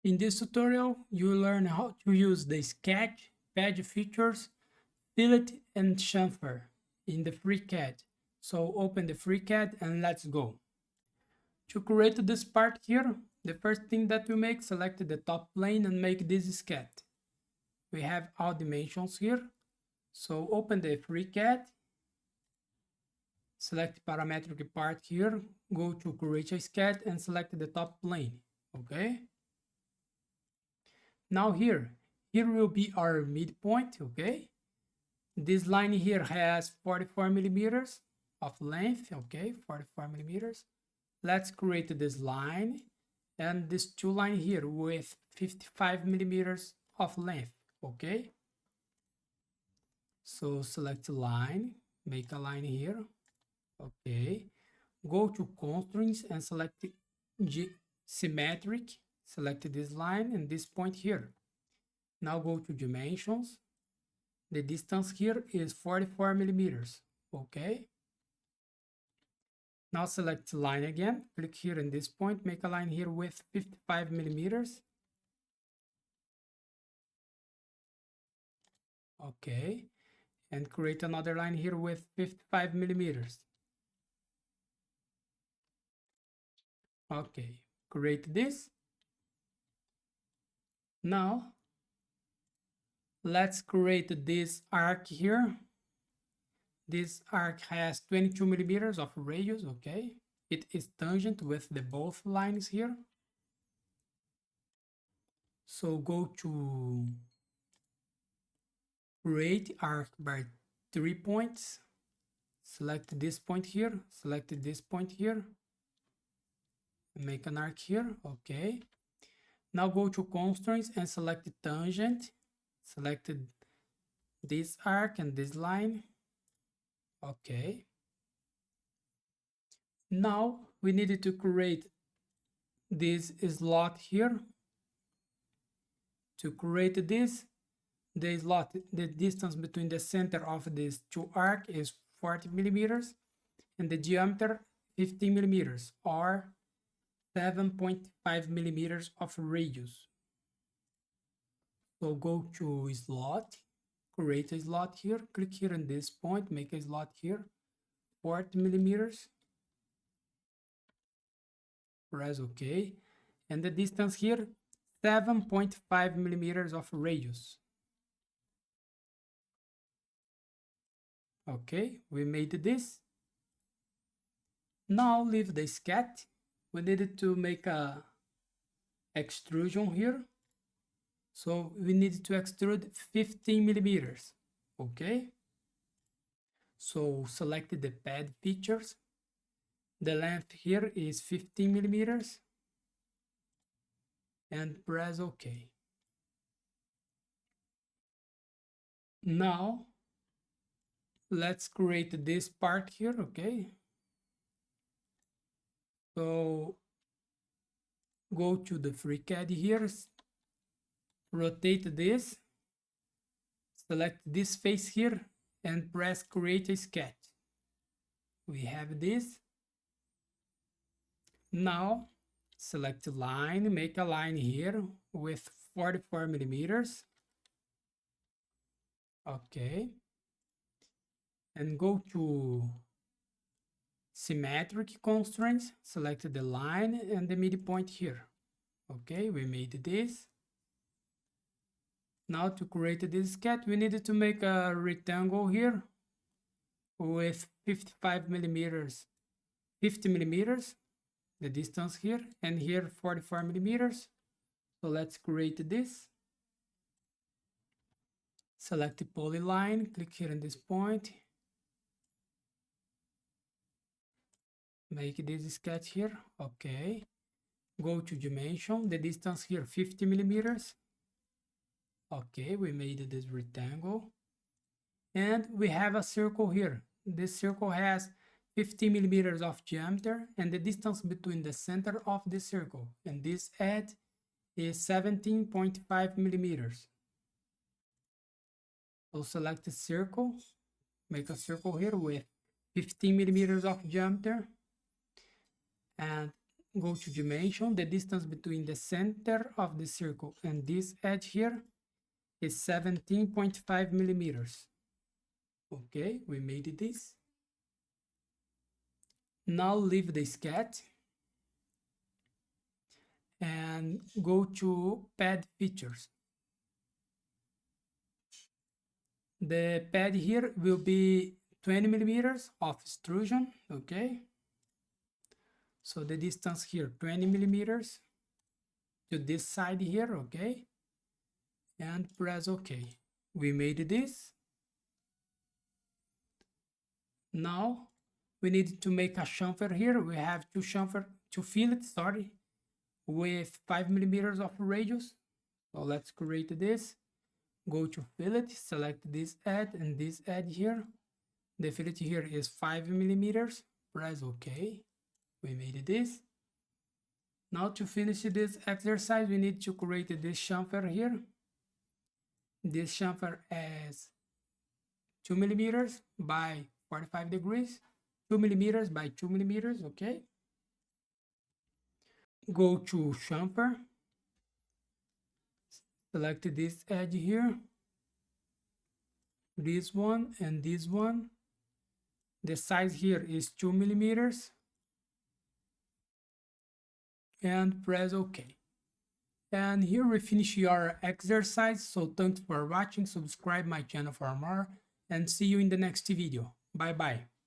In this tutorial, you will learn how to use the sketch, page features, fillet, and chamfer in the FreeCAD. So open the FreeCAD and let's go. To create this part here, the first thing that we make, select the top plane and make this sketch. We have all dimensions here. So open the FreeCAD, select parametric part here, go to create a sketch and select the top plane, okay? Now here will be our midpoint, okay? This line here has 44 millimeters of length, okay, 44 millimeters. Let's create this line and this two line here with 55 millimeters of length, okay? So select line, make a line here, okay. Go to constraints and select symmetric, select this line and this point here. Now go to dimensions. The distance here is 44 millimeters, okay. Now select line again, click here in this point, make a line here with 55 millimeters. Okay, and create another line here with 55 millimeters. Okay, create this. Now, let's create this arc here. This arc has 22 millimeters of radius, okay. It is tangent with the both lines here. So go to create arc by 3 points. Select this point here, select this point here. Make an arc here, okay. Now go to constraints and select tangent. Select this arc and this line. Okay. Now we needed to create this slot here. To create this, the slot, the distance between the center of these two arcs is 40 millimeters and the diameter 15 millimeters or 7.5 millimeters of radius. So go to slot, create a slot here, click here in this point, make a slot here, 40 millimeters, press OK, and the distance here, 7.5 millimeters of radius. Okay, we made this. Now leave the sketch. We needed to make a extrusion here. So we need to extrude 15 millimeters, okay? So select the pad features. The length here is 15 millimeters and press OK. Now let's create this part here, okay? So go to the FreeCAD here, rotate this, select this face here and press create a sketch. We have this. Now select line, make a line here with 44 millimeters. Okay. And go to symmetric constraints, select the line and the midpoint here. Okay, we made this. Now to create this sketch, we needed to make a rectangle here with 55 millimeters, 50 millimeters, the distance here, and here 44 millimeters. So let's create this. Select the polyline, click here in this point. Make this sketch here, okay. Go to dimension, the distance here 50 millimeters. Okay, we made this rectangle. And we have a circle here. This circle has 50 millimeters of diameter and the distance between the center of the circle and this edge is 17.5 millimeters. So select the circle, make a circle here with 15 millimeters of diameter. And go to dimension. The distance between the center of the circle and this edge here is 17.5 millimeters. Okay, we made this. Now leave the sketch and go to pad features. The pad here will be 20 millimeters of extrusion. Okay, so the distance here 20 millimeters to this side here. Okay, and press OK. We made this. Now we need to make a chamfer here. We have two fillets, sorry, with 5 millimeters of radius. So let's create this. Go to fillet, select this edge and this edge here. The fillet here is 5 millimeters. Press OK. We made this. Now to finish this exercise, we need to create this chamfer here. This chamfer is 2 millimeters by 45 degrees. 2 millimeters by 2 millimeters. Okay. Go to chamfer. Select this edge here. This one and this one. The size here is 2 millimeters. And press OK. And here we finish your exercise. So thanks for watching. Subscribe my channel for more and see you in the next video. Bye bye.